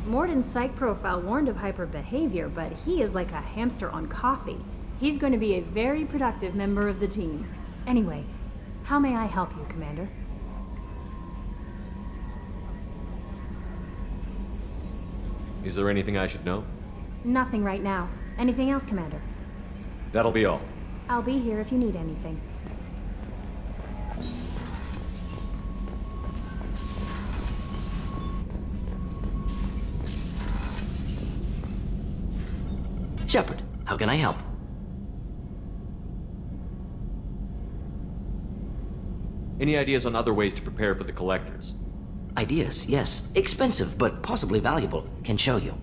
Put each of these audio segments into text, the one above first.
Morden's psych profile warned of hyper behavior, but he is like a hamster on coffee. He's going to be a very productive member of the team. Anyway, how may I help you, Commander? Is there anything I should know? Nothing right now. Anything else, Commander? That'll be all. I'll be here if you need anything. Shepard, how can I help? Any ideas on other ways to prepare for the Collectors? Ideas, yes. Expensive, but possibly valuable. Can show you.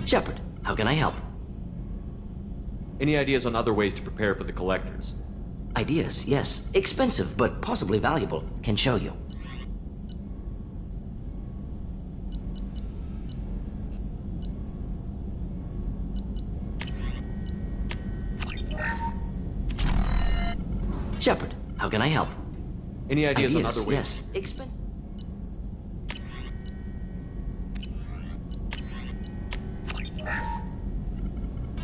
Shepard, how can I help? Any ideas on other ways to prepare for the Collectors? Ideas, yes. Expensive, but possibly valuable. Can show you. Shepard, how can I help? Any ideas on other ways? Yes. Expensive.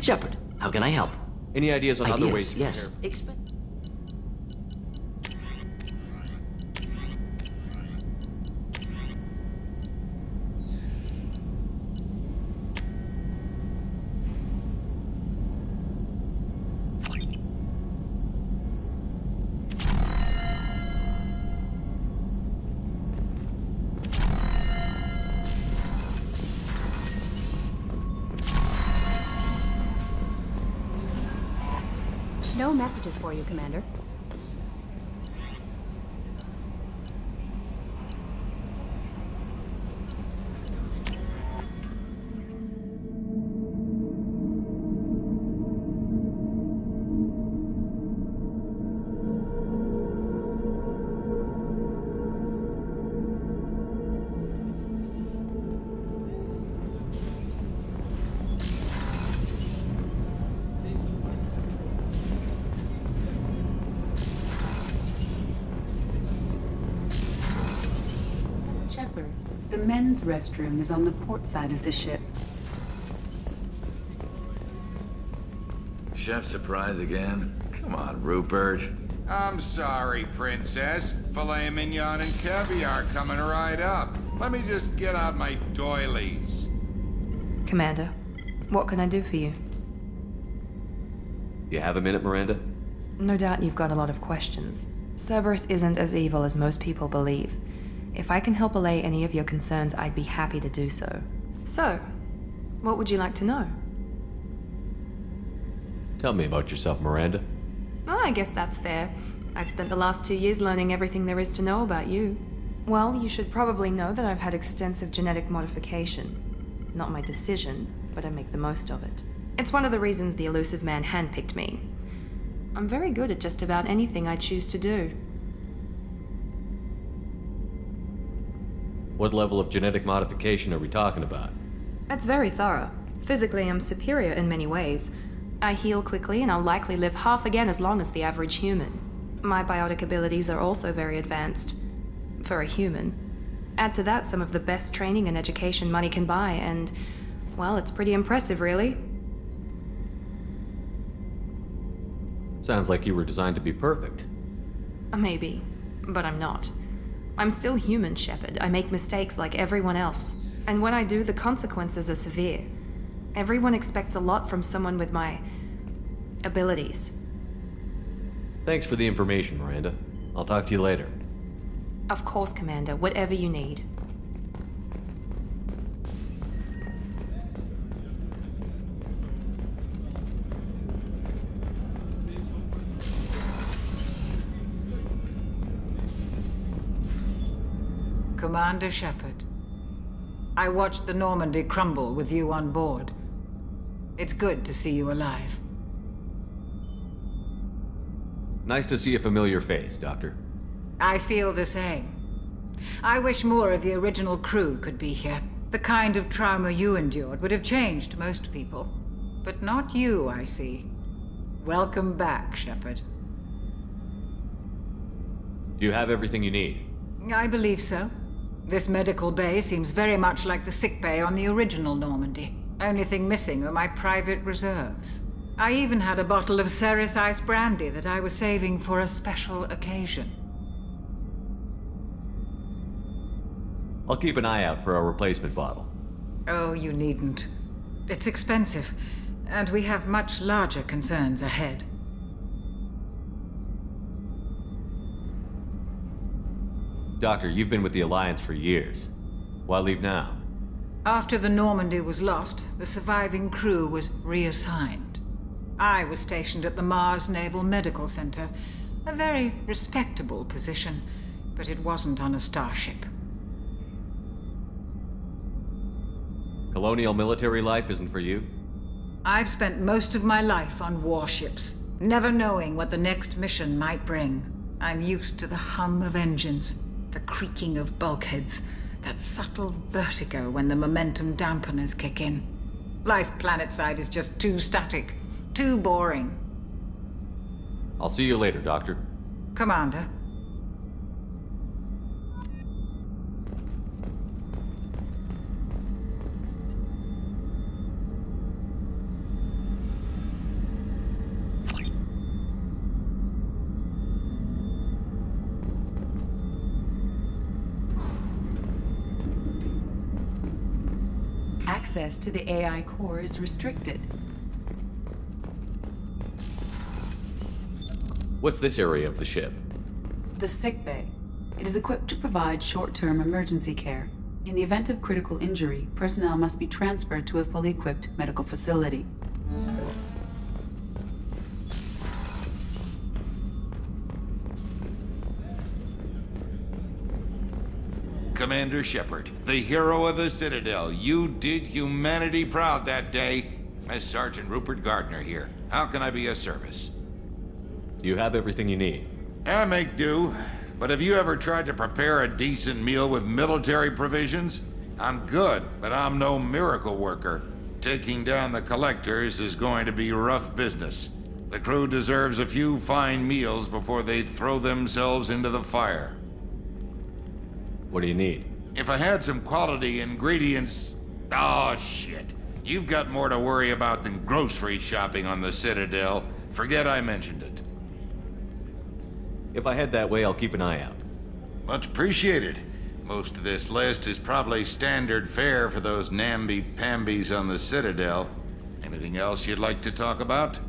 Shepard, how can I help? Any ideas on other ways to yes. prepare? No messages for you, Commander. Shepard, the men's restroom is on the port side of the ship. Chef surprise again? Come on, Rupert. I'm sorry, Princess. Filet mignon and caviar coming right up. Let me just get out my doilies. Commander, what can I do for you? You have a minute, Miranda? No doubt you've got a lot of questions. Cerberus isn't as evil as most people believe. If I can help allay any of your concerns, I'd be happy to do so. So, what would you like to know? Tell me about yourself, Miranda. Oh, I guess that's fair. I've spent the last 2 years learning everything there is to know about you. Well, you should probably know that I've had extensive genetic modification. Not my decision, but I make the most of it. It's one of the reasons the Elusive Man handpicked me. I'm very good at just about anything I choose to do. What level of genetic modification are we talking about? That's very thorough. Physically, I'm superior in many ways. I heal quickly, and I'll likely live half again as long as the average human. My biotic abilities are also very advanced. For a human. Add to that some of the best training and education money can buy, and, well, it's pretty impressive, really. Sounds like you were designed to be perfect. Maybe, but I'm not. I'm still human, Shepard. I make mistakes like everyone else. And when I do, the consequences are severe. Everyone expects a lot from someone with my abilities. Thanks for the information, Miranda. I'll talk to you later. Of course, Commander. Whatever you need. Commander Shepard, I watched the Normandy crumble with you on board. It's good to see you alive. Nice to see a familiar face, Doctor. I feel the same. I wish more of the original crew could be here. The kind of trauma you endured would have changed most people. But not you, I see. Welcome back, Shepard. Do you have everything you need? I believe so. This medical bay seems very much like the sick bay on the original Normandy. Only thing missing are my private reserves. I even had a bottle of Ceres Ice brandy that I was saving for a special occasion. I'll keep an eye out for a replacement bottle. Oh, you needn't. It's expensive, and we have much larger concerns ahead. Doctor, you've been with the Alliance for years. Why leave now? After the Normandy was lost, the surviving crew was reassigned. I was stationed at the Mars Naval Medical Center, a very respectable position, but it wasn't on a starship. Colonial military life isn't for you? I've spent most of my life on warships, never knowing what the next mission might bring. I'm used to the hum of engines, the creaking of bulkheads, that subtle vertigo when the momentum dampeners kick in. Life planetside is just too static, too boring. I'll see you later, Doctor. Commander. Access to the AI core is restricted. What's this area of the ship? The sick bay. It is equipped to provide short-term emergency care. In the event of critical injury, personnel must be transferred to a fully equipped medical facility. Commander Shepard, the hero of the Citadel. You did humanity proud that day. As Sergeant Rupert Gardner here. How can I be of service? Do you have everything you need? I make do. But have you ever tried to prepare a decent meal with military provisions? I'm good, but I'm no miracle worker. Taking down the Collectors is going to be rough business. The crew deserves a few fine meals before they throw themselves into the fire. What do you need? If I had some quality ingredients... Oh, shit. You've got more to worry about than grocery shopping on the Citadel. Forget I mentioned it. If I head that way, I'll keep an eye out. Much appreciated. Most of this list is probably standard fare for those namby-pambies on the Citadel. Anything else you'd like to talk about?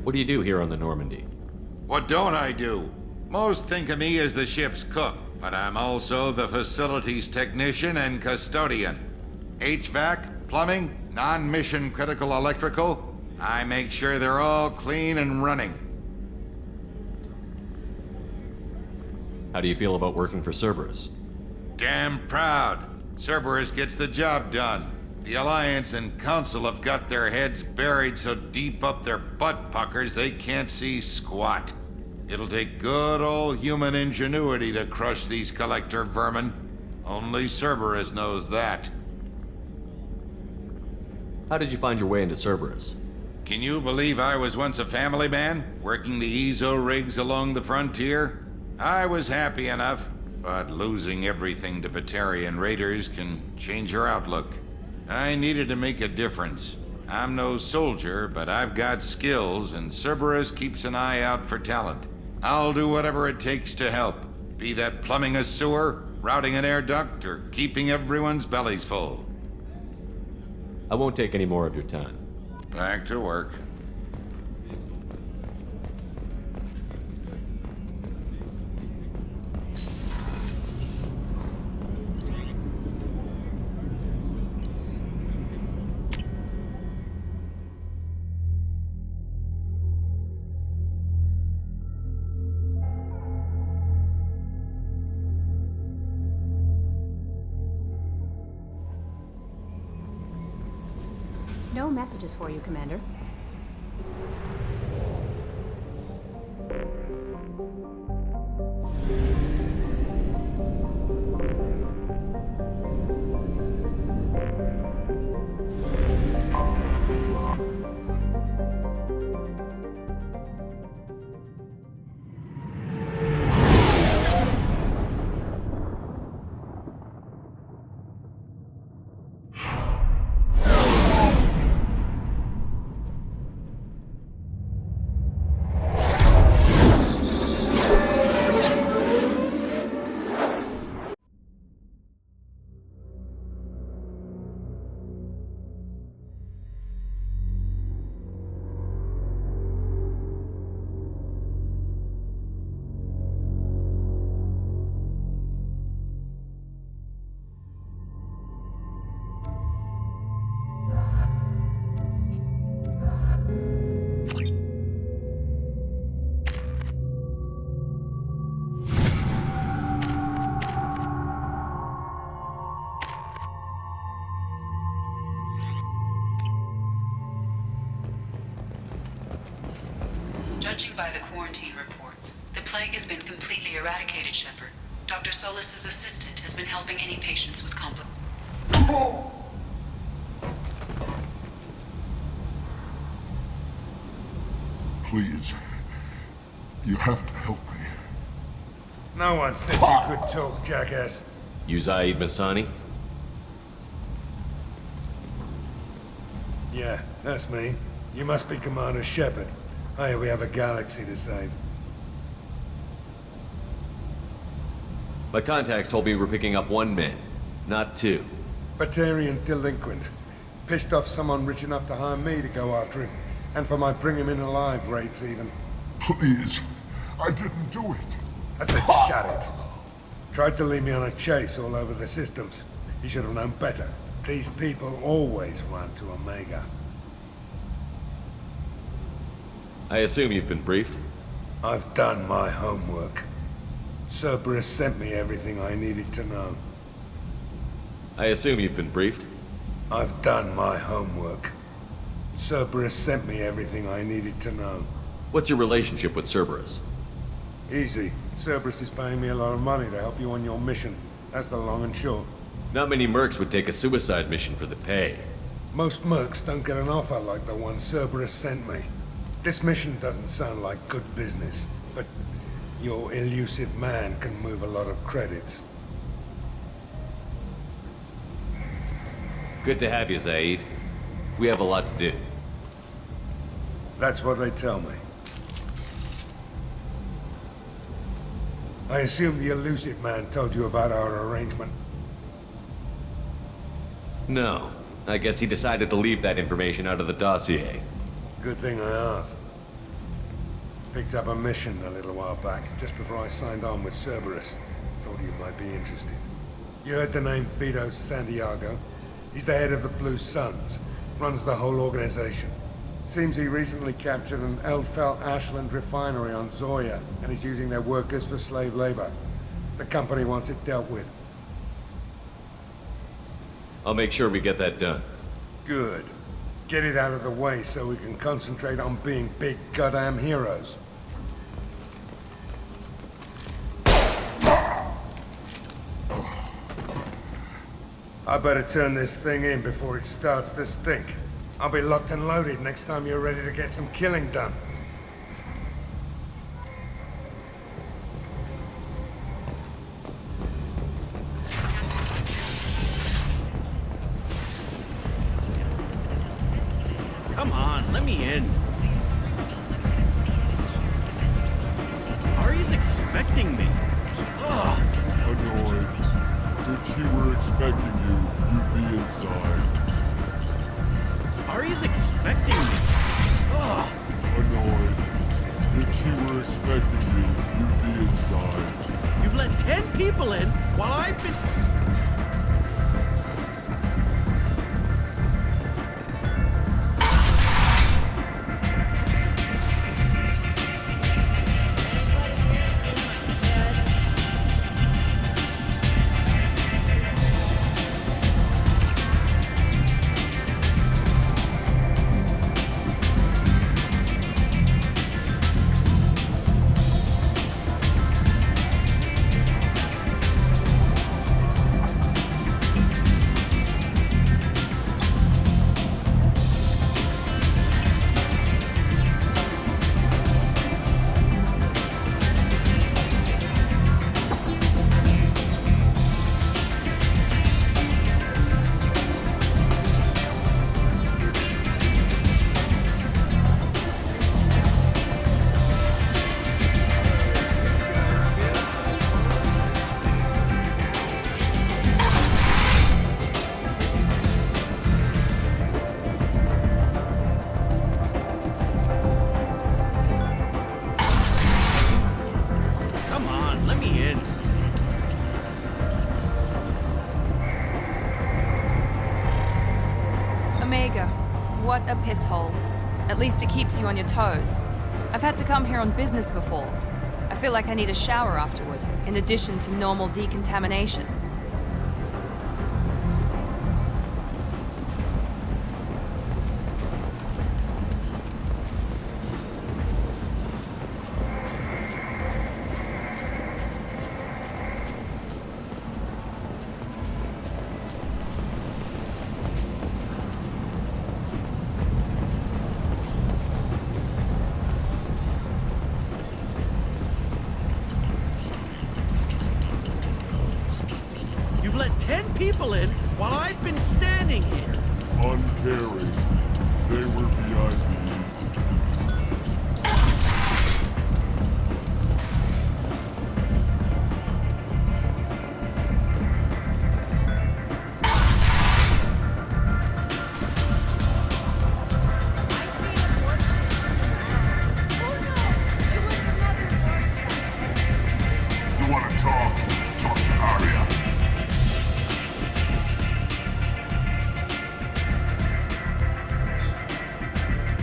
What do you do here on the Normandy? What don't I do? Most think of me as the ship's cook, but I'm also the facilities technician and custodian. HVAC, plumbing, non-mission critical electrical. I make sure they're all clean and running. How do you feel about working for Cerberus? Damn proud. Cerberus gets the job done. The Alliance and Council have got their heads buried so deep up their butt puckers they can't see squat. It'll take good old human ingenuity to crush these Collector vermin. Only Cerberus knows that. How did you find your way into Cerberus? Can you believe I was once a family man, working the EZO rigs along the frontier? I was happy enough, but losing everything to Batarian raiders can change your outlook. I needed to make a difference. I'm no soldier, but I've got skills, and Cerberus keeps an eye out for talent. I'll do whatever it takes to help, be that plumbing a sewer, routing an air duct, or keeping everyone's bellies full. I won't take any more of your time. Back to work. No messages for you, Commander. Judging by the quarantine reports, the plague has been completely eradicated, Shepard. Dr. Solis's assistant has been helping any patients with Please. You have to help me. No one said you could talk, jackass. You Zaid Masani? Yeah, that's me. You must be Commander Shepard. Hey, we have a galaxy to save. My contacts told me we're picking up one man, not two. Batarian delinquent. Pissed off someone rich enough to hire me to go after him. And for my bring him in alive rates even. Please. I didn't do it. I said shut it. Tried to lead me on a chase all over the systems. He should have known better. These people always run to Omega. I assume you've been briefed? I've done my homework. Cerberus sent me everything I needed to know. I assume you've been briefed? I've done my homework. Cerberus sent me everything I needed to know. What's your relationship with Cerberus? Easy. Cerberus is paying me a lot of money to help you on your mission. That's the long and short. Not many mercs would take a suicide mission for the pay. Most mercs don't get an offer like the one Cerberus sent me. This mission doesn't sound like good business, but your elusive man can move a lot of credits. Good to have you, Zaid. We have a lot to do. That's what they tell me. I assume the elusive man told you about our arrangement. No. I guess he decided to leave that information out of the dossier. Good thing I asked. Picked up a mission a little while back, just before I signed on with Cerberus. Thought you might be interested. You heard the name Vito Santiago? He's the head of the Blue Suns. Runs the whole organization. Seems he recently captured an Eldfell Ashland refinery on Zoya and is using their workers for slave labor. The company wants it dealt with. I'll make sure we get that done. Good. Get it out of the way so we can concentrate on being big goddamn heroes. I better turn this thing in before it starts to stink. I'll be locked and loaded next time you're ready to get some killing done. Come on, let me in. Ari's expecting me. Ugh. Annoyed. If she were expecting you, you'd be inside. Ari's expecting me. Ugh. Annoyed. If she were expecting you, you'd be inside. You've let 10 people in while I've been... What a piss hole. At least it keeps you on your toes. I've had to come here on business before. I feel like I need a shower afterward, in addition to normal decontamination.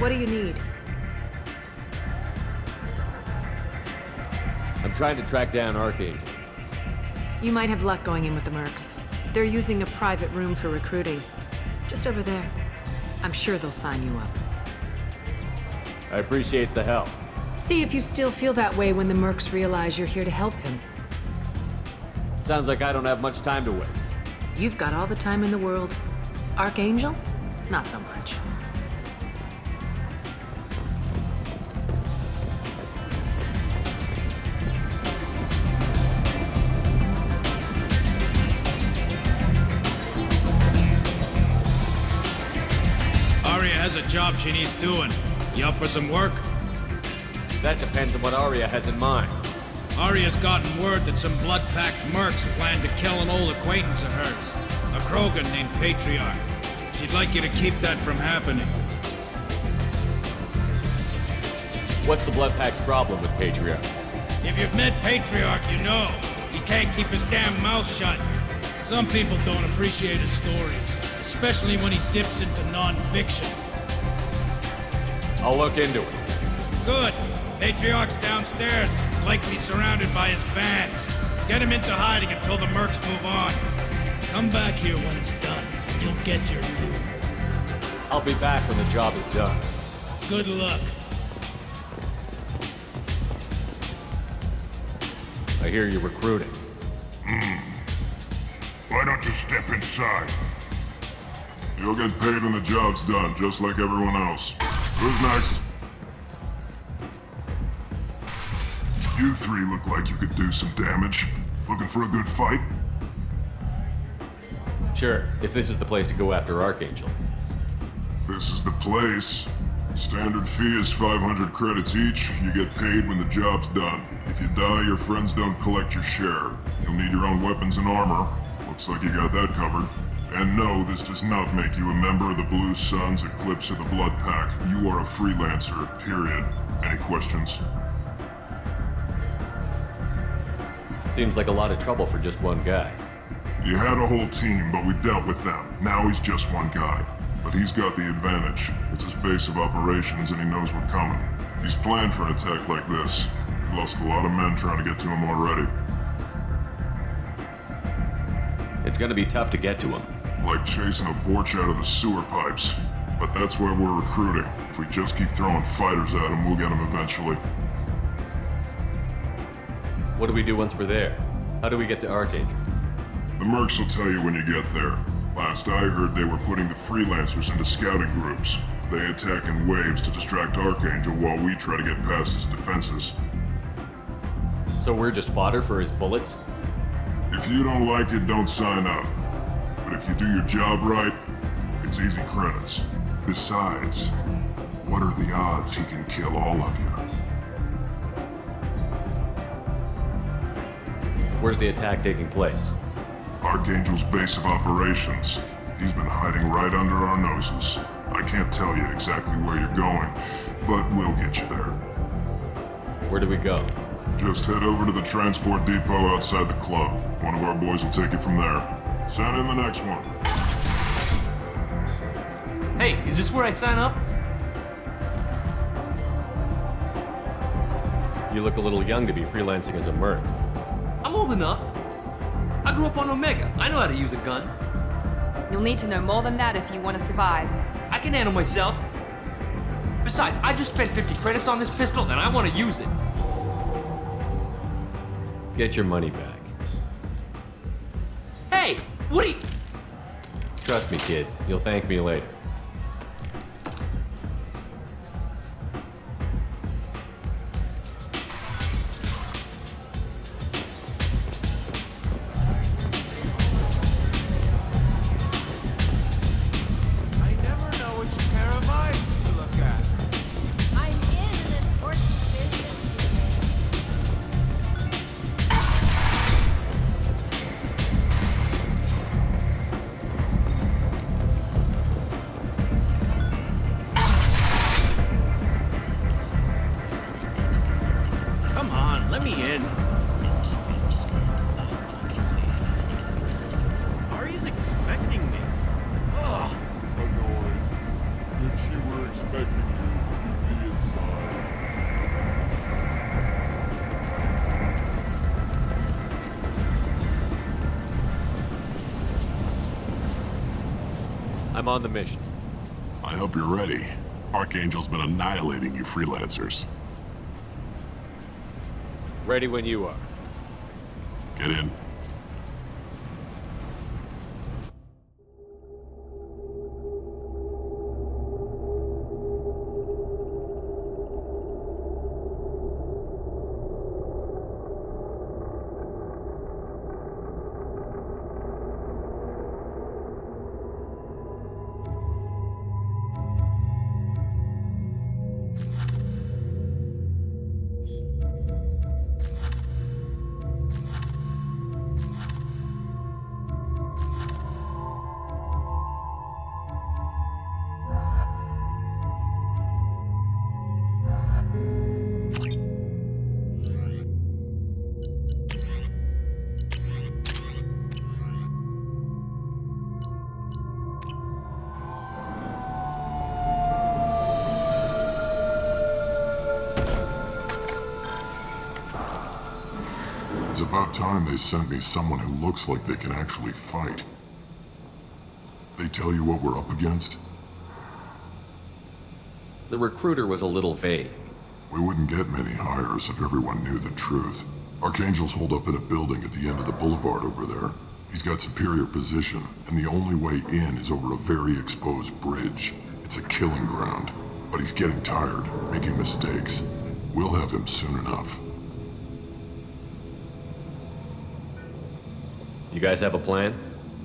What do you need? I'm trying to track down Archangel. You might have luck going in with the Mercs. They're using a private room for recruiting. Just over there. I'm sure they'll sign you up. I appreciate the help. See if you still feel that way when the Mercs realize you're here to help him. Sounds like I don't have much time to waste. You've got all the time in the world. Archangel? Not so much. Arya has a job she needs doing. You up for some work? That depends on what Arya has in mind. Arya's gotten word that some blood-packed mercs plan to kill an old acquaintance of hers, a Krogan named Patriarch. She'd like you to keep that from happening. What's the Bloodpack's problem with Patriarch? If you've met Patriarch, you know. He can't keep his damn mouth shut. Some people don't appreciate his stories, especially when he dips into non-fiction. I'll look into it. Good. Patriarch's downstairs, likely surrounded by his fans. Get him into hiding until the mercs move on. Come back here when it's done. You'll get your due. I'll be back when the job is done. Good luck. I hear you're recruiting. Why don't you step inside? You'll get paid when the job's done, just like everyone else. Who's next? You three look like you could do some damage. Looking for a good fight? Sure, if this is the place to go after Archangel. This is the place. Standard fee is 500 credits each. You get paid when the job's done. If you die, your friends don't collect your share. You'll need your own weapons and armor. Looks like you got that covered. And no, this does not make you a member of the Blue Suns, Eclipse, or the Blood Pack. You are a freelancer, period. Any questions? Seems like a lot of trouble for just one guy. You had a whole team, but we've dealt with them. Now he's just one guy. But he's got the advantage. It's his base of operations and he knows we're coming. He's planned for an attack like this. He lost a lot of men trying to get to him already. It's gonna be tough to get to him. Like chasing a Vorch out of the sewer pipes. But that's why we're recruiting. If we just keep throwing fighters at him, we'll get him eventually. What do we do once we're there? How do we get to Archangel? The mercs will tell you when you get there. Last I heard, they were putting the freelancers into scouting groups. They attack in waves to distract Archangel while we try to get past his defenses. So we're just fodder for his bullets? If you don't like it, don't sign up. But if you do your job right, it's easy credits. Besides, what are the odds he can kill all of you? Where's the attack taking place? Archangel's base of operations. He's been hiding right under our noses. I can't tell you exactly where you're going, but we'll get you there. Where do we go? Just head over to the transport depot outside the club. One of our boys will take you from there. Send in the next one. Hey, is this where I sign up? You look a little young to be freelancing as a merc. I'm old enough. I grew up on Omega. I know how to use a gun. You'll need to know more than that if you want to survive. I can handle myself. Besides, I just spent 50 credits on this pistol and I want to use it. Get your money back. Hey, what are you... Trust me, kid. You'll thank me later. I'm on the mission. I hope you're ready. Archangel's been annihilating you freelancers. Ready when you are. Get in. It's about time they sent me someone who looks like they can actually fight. They tell you what we're up against? The recruiter was a little vague. We wouldn't get many hires if everyone knew the truth. Archangel's holed up in a building at the end of the boulevard over there. He's got superior position, and the only way in is over a very exposed bridge. It's a killing ground. But he's getting tired, making mistakes. We'll have him soon enough. You guys have a plan?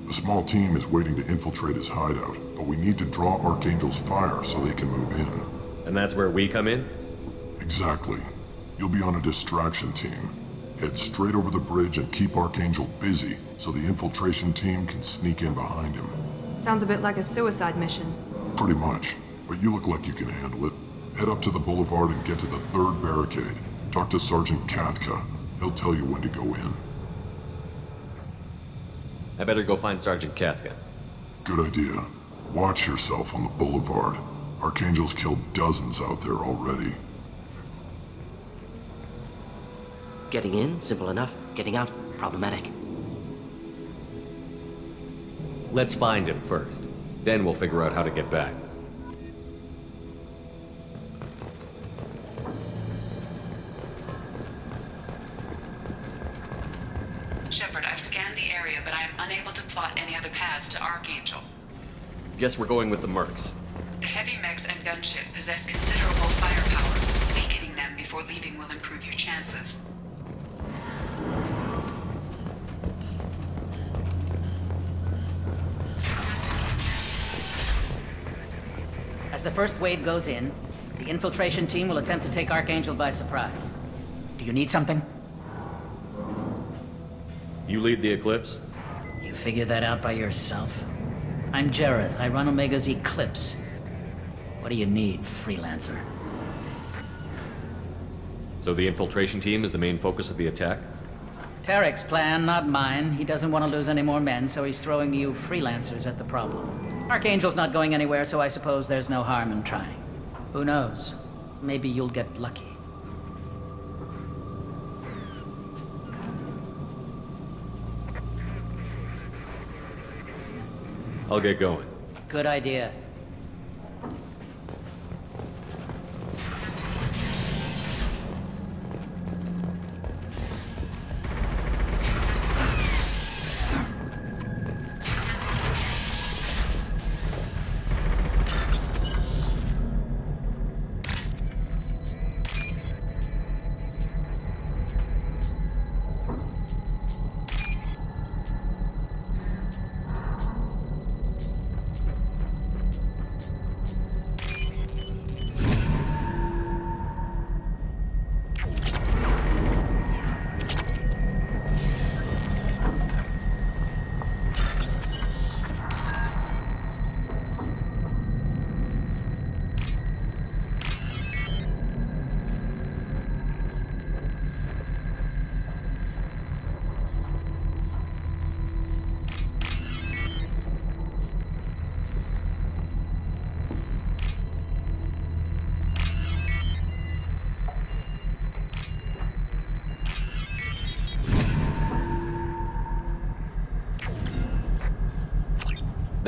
A small team is waiting to infiltrate his hideout, but we need to draw Archangel's fire so they can move in. And that's where we come in? Exactly. You'll be on a distraction team. Head straight over the bridge and keep Archangel busy so the infiltration team can sneak in behind him. Sounds a bit like a suicide mission. Pretty much. But you look like you can handle it. Head up to the boulevard and get to the third barricade. Talk to Sergeant Katka. He'll tell you when to go in. I better go find Sergeant Katka. Good idea. Watch yourself on the boulevard. Archangel's killed dozens out there already. Getting in, simple enough. Getting out, problematic. Let's find him first. Then we'll figure out how to get back. Shepard, I've scanned the area, but I am unable to plot any other paths to Archangel. Guess we're going with the Mercs. The heavy mechs and gunship possess considerable firepower. Weakening them before leaving will improve your chances. As the first wave goes in, the infiltration team will attempt to take Archangel by surprise. Do you need something? You lead the Eclipse? You figure that out by yourself? I'm Jareth. I run Omega's Eclipse. What do you need, freelancer? So the infiltration team is the main focus of the attack? Tarek's plan, not mine. He doesn't want to lose any more men, so he's throwing you freelancers at the problem. Archangel's not going anywhere, so I suppose there's no harm in trying. Who knows? Maybe you'll get lucky. I'll get going. Good idea.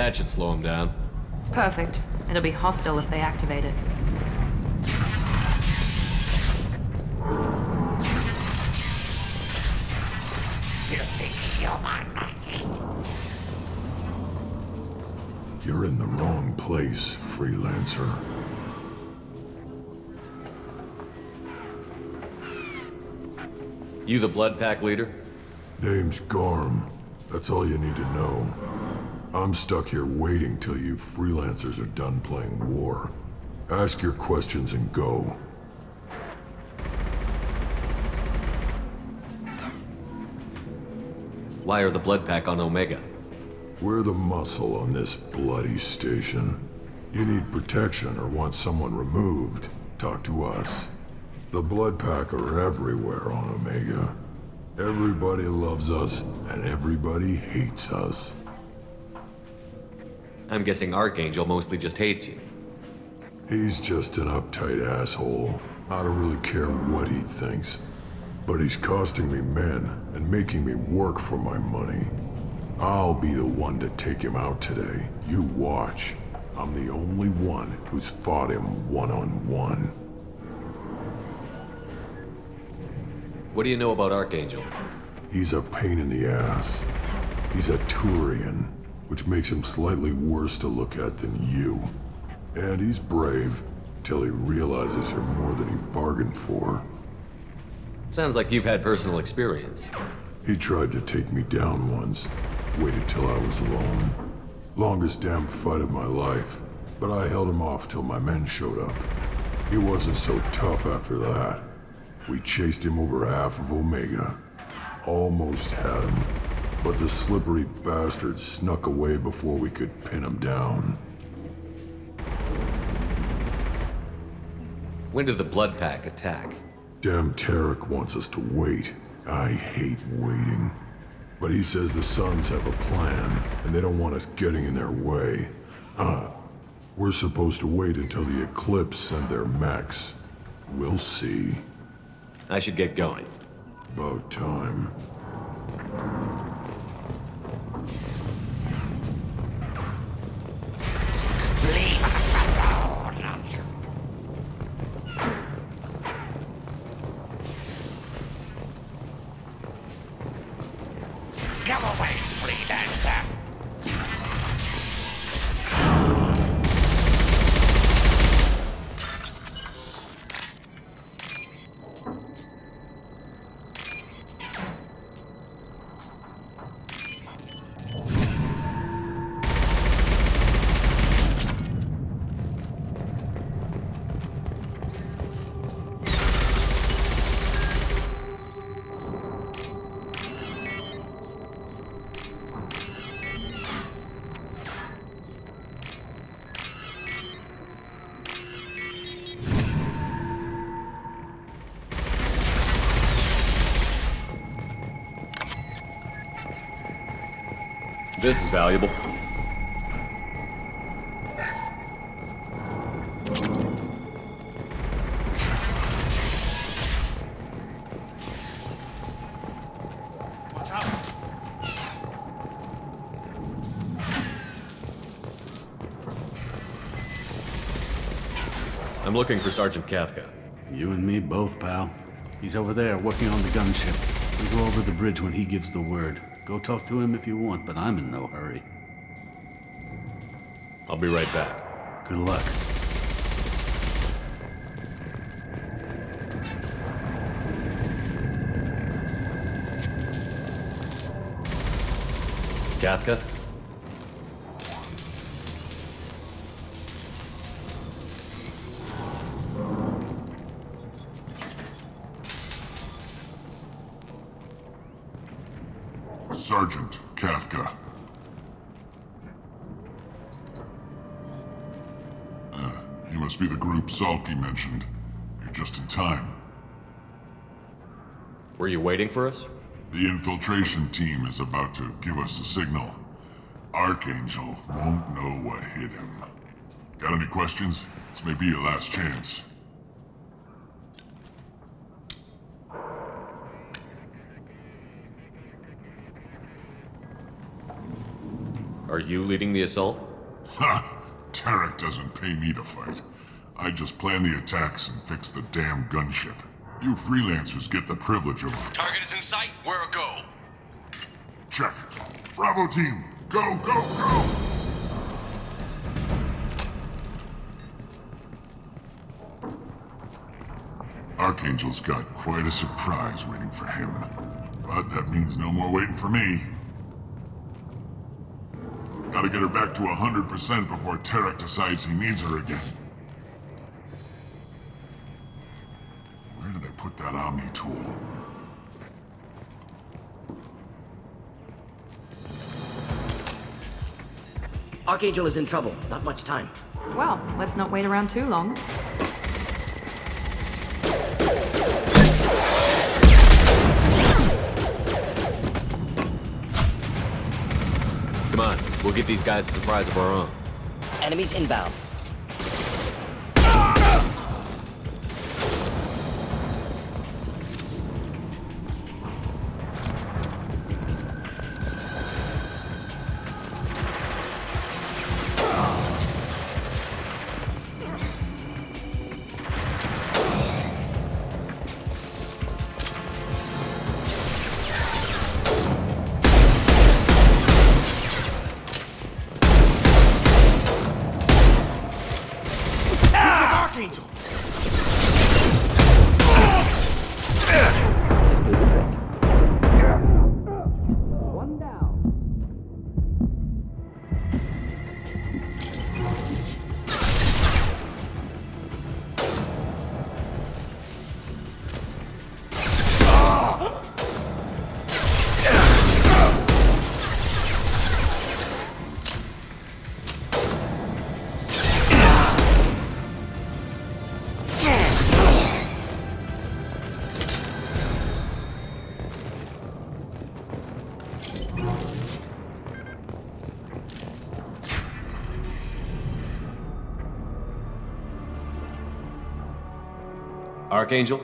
That should slow him down. Perfect. It'll be hostile if they activate it. You're in the wrong place, freelancer. You the Blood Pack leader? Name's Garm. That's all you need to know. I'm stuck here waiting till you freelancers are done playing war. Ask your questions and go. Why are the Blood Pack on Omega? We're the muscle on this bloody station. You need protection or want someone removed, talk to us. The Blood Pack are everywhere on Omega. Everybody loves us, and everybody hates us. I'm guessing Archangel mostly just hates you. He's just an uptight asshole. I don't really care what he thinks. But he's costing me men and making me work for my money. I'll be the one to take him out today. You watch. I'm the only one who's fought him one-on-one. What do you know about Archangel? He's a pain in the ass. He's a Turian, which makes him slightly worse to look at than you. And he's brave, till he realizes you're more than he bargained for. Sounds like you've had personal experience. He tried to take me down once. Waited till I was alone. Longest damn fight of my life. But I held him off till my men showed up. He wasn't so tough after that. We chased him over half of Omega. Almost had him. But the slippery bastard snuck away before we could pin him down. When did the Blood Pack attack? Damn Tarek wants us to wait. I hate waiting. But he says the Suns have a plan, and they don't want us getting in their way. We're supposed to wait until the Eclipse send their mechs. We'll see. I should get going. About time. Leave us alone! Come away, freelancer! This is valuable. Watch out! I'm looking for Sergeant Kafka. You and me both, pal. He's over there working on the gunship. We go over the bridge when he gives the word. Go talk to him if you want, but I'm in no hurry. I'll be right back. Good luck. Kafka? Sergeant Kafka. You must be the group Salky mentioned. You're just in time. Were you waiting for us? The infiltration team is about to give us a signal. Archangel won't know what hit him. Got any questions? This may be your last chance. Are you leading the assault? Ha! Tarek doesn't pay me to fight. I just plan the attacks and fix the damn gunship. You freelancers get the privilege of... Target is in sight. Where a go? Check. Bravo team, go, go, go! Archangel's got quite a surprise waiting for him. But that means no more waiting for me. Gotta get her back to 100% before Tarek decides he needs her again. Where did I put that Omni tool? Archangel is in trouble. Not much time. Well, let's not wait around too long. Come on, we'll get these guys a surprise of our own. Enemies inbound. Archangel?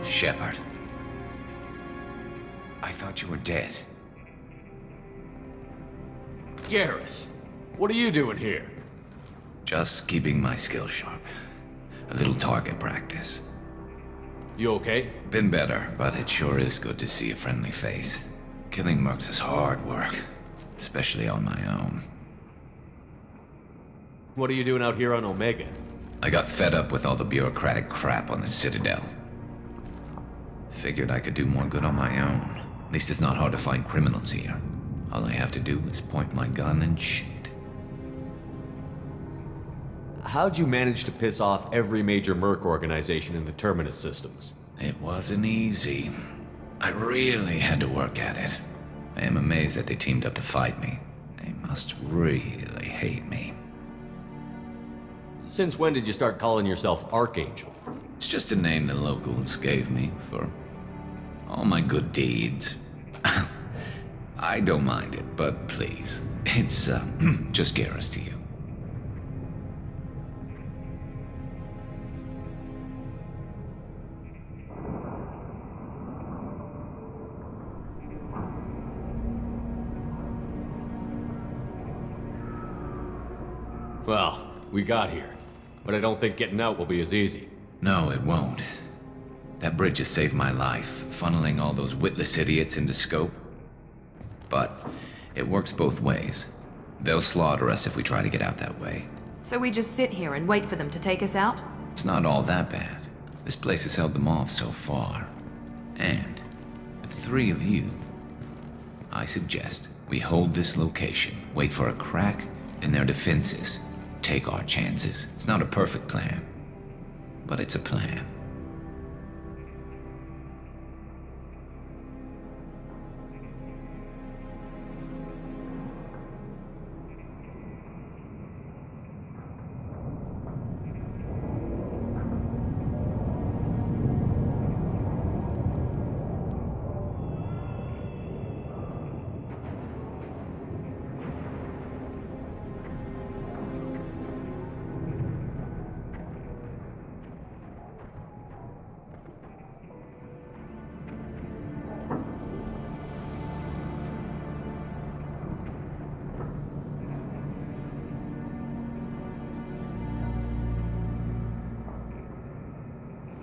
Shepard. I thought you were dead. Garrus, what are you doing here? Just keeping my skills sharp. A little target practice. You okay? Been better, but it sure is good to see a friendly face. Killing mercs is hard work, especially on my own. What are you doing out here on Omega? I got fed up with all the bureaucratic crap on the Citadel. Figured I could do more good on my own. At least it's not hard to find criminals here. All I have to do is point my gun and shoot. How'd you manage to piss off every major merc organization in the Terminus systems? It wasn't easy. I really had to work at it. I am amazed that they teamed up to fight me. They must really hate me. Since when did you start calling yourself Archangel? It's just a name the locals gave me for all my good deeds. I don't mind it, but please, it's just Garrus to you. Well, we got here, but I don't think getting out will be as easy. No, it won't. That bridge has saved my life, funneling all those witless idiots into scope. But it works both ways. They'll slaughter us if we try to get out that way. So we just sit here and wait for them to take us out? It's not all that bad. This place has held them off so far. And with 3 of you, I suggest we hold this location, wait for a crack in their defenses, take our chances. It's not a perfect plan, but it's a plan.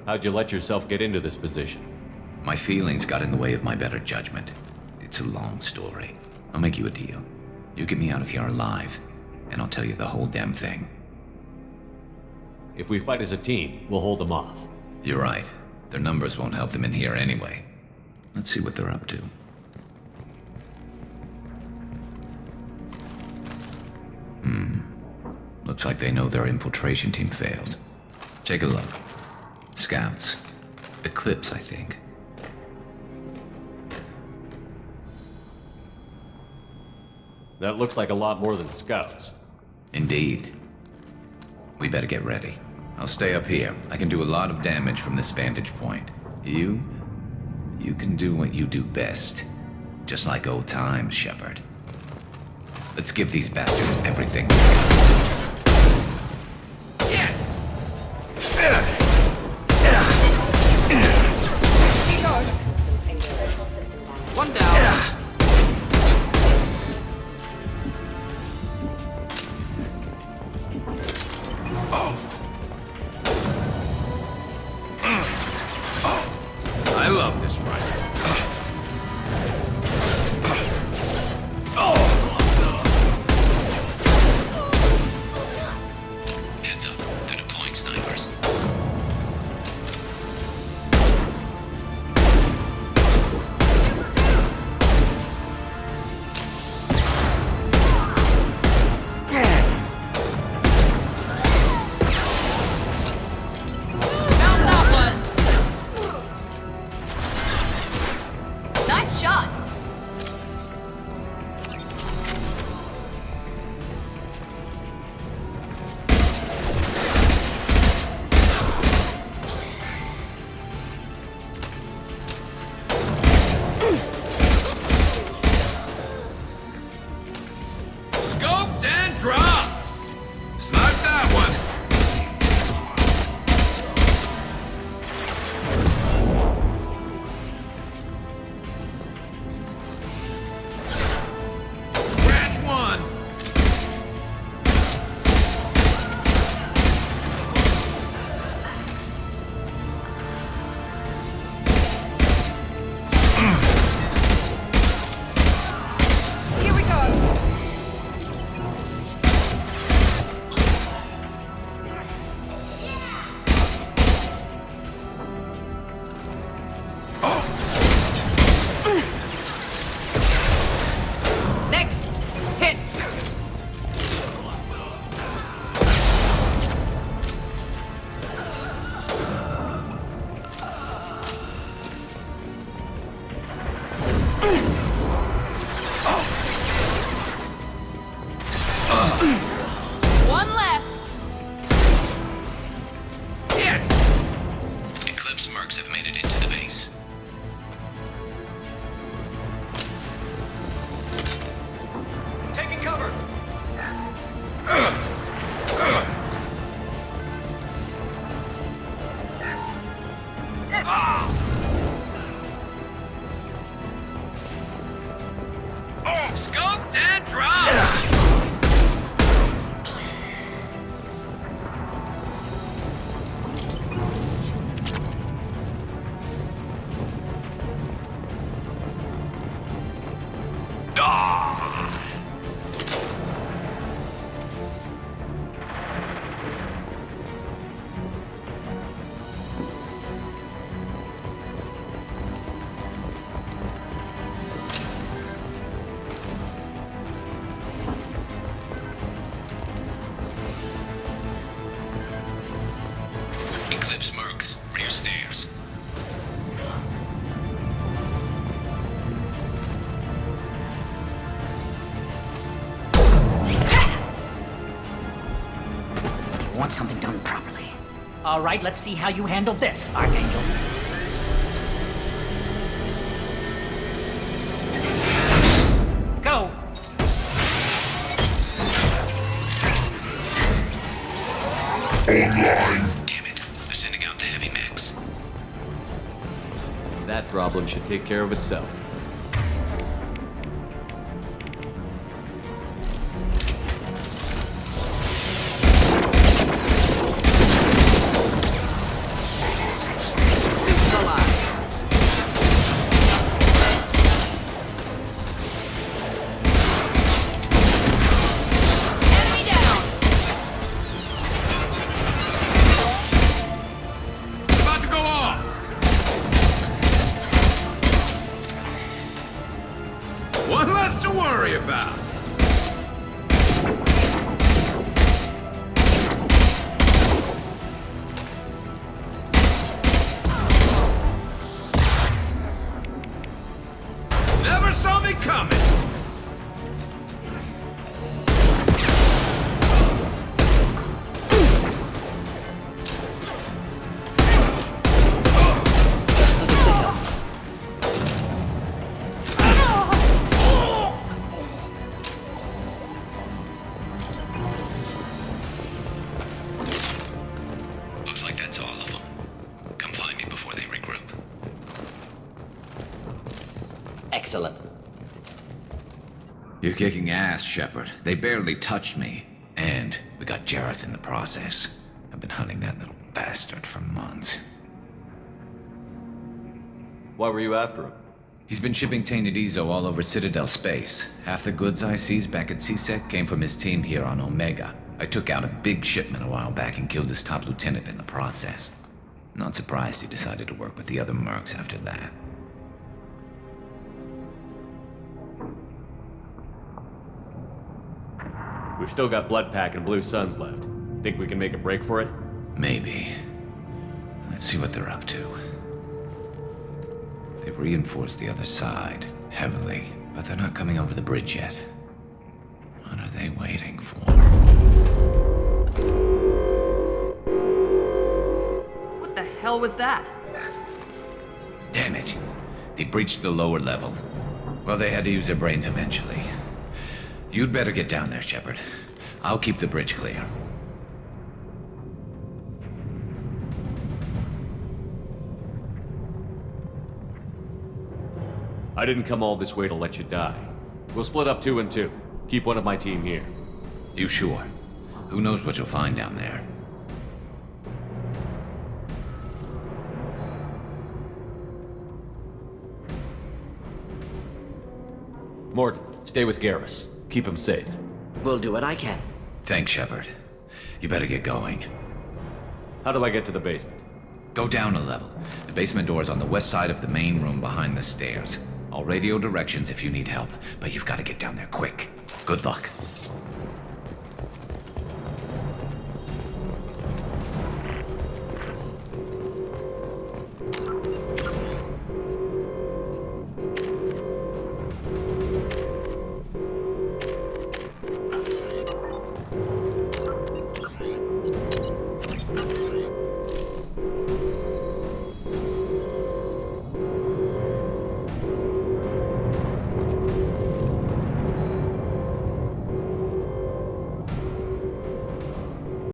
How'd you let yourself get into this position? My feelings got in the way of my better judgment. It's a long story. I'll make you a deal. You get me out of here alive, and I'll tell you the whole damn thing. If we fight as a team, we'll hold them off. You're right. Their numbers won't help them in here anyway. Let's see what they're up to. Looks like they know their infiltration team failed. Take a look. Scouts. Eclipse, I think. That looks like a lot more than scouts. Indeed. We better get ready. I'll stay up here. I can do a lot of damage from this vantage point. You can do what you do best. Just like old times, Shepard. Let's give these bastards everything. One down. I love this rifle. Heads up, they're deploying snipers. Found that one! Nice shot! Scoped and dropped! Snipe that one! Scratch one! Here we go! Next! Hit! One less! Yes! Eclipse mercs have made it into the base. Taking cover! Scoped and dropped! Eclipse mercs, rear stairs. Want something done properly. All right, let's see how you handle this, Archangel. Go! Damn it, they're sending out the heavy mechs. That problem should take care of itself. us to worry about. Never saw me coming. Looks like that's all of them. Come find me before they regroup. Excellent. You're kicking ass, Shepard. They barely touched me. And we got Jareth in the process. I've been hunting that little bastard for months. Why were you after him? He's been shipping tainted Ezo all over Citadel space. Half the goods I seized back at CSEC came from his team here on Omega. I took out a big shipment a while back and killed his top lieutenant in the process. Not surprised he decided to work with the other mercs after that. We've still got Bloodpack and Blue Suns left. Think we can make a break for it? Maybe. Let's see what they're up to. They've reinforced the other side, heavily, but they're not coming over the bridge yet. What are they waiting for? What the hell was that? Damn it. They breached the lower level. Well, they had to use their brains eventually. You'd better get down there, Shepard. I'll keep the bridge clear. I didn't come all this way to let you die. We'll split up 2 and 2. Keep one of my team here. You sure? Who knows what you'll find down there? Morton, stay with Garrus. Keep him safe. Will do what I can. Thanks, Shepard. You better get going. How do I get to the basement? Go down a level. The basement door is on the west side of the main room behind the stairs. I'll radio directions if you need help, but you've got to get down there quick. Good luck.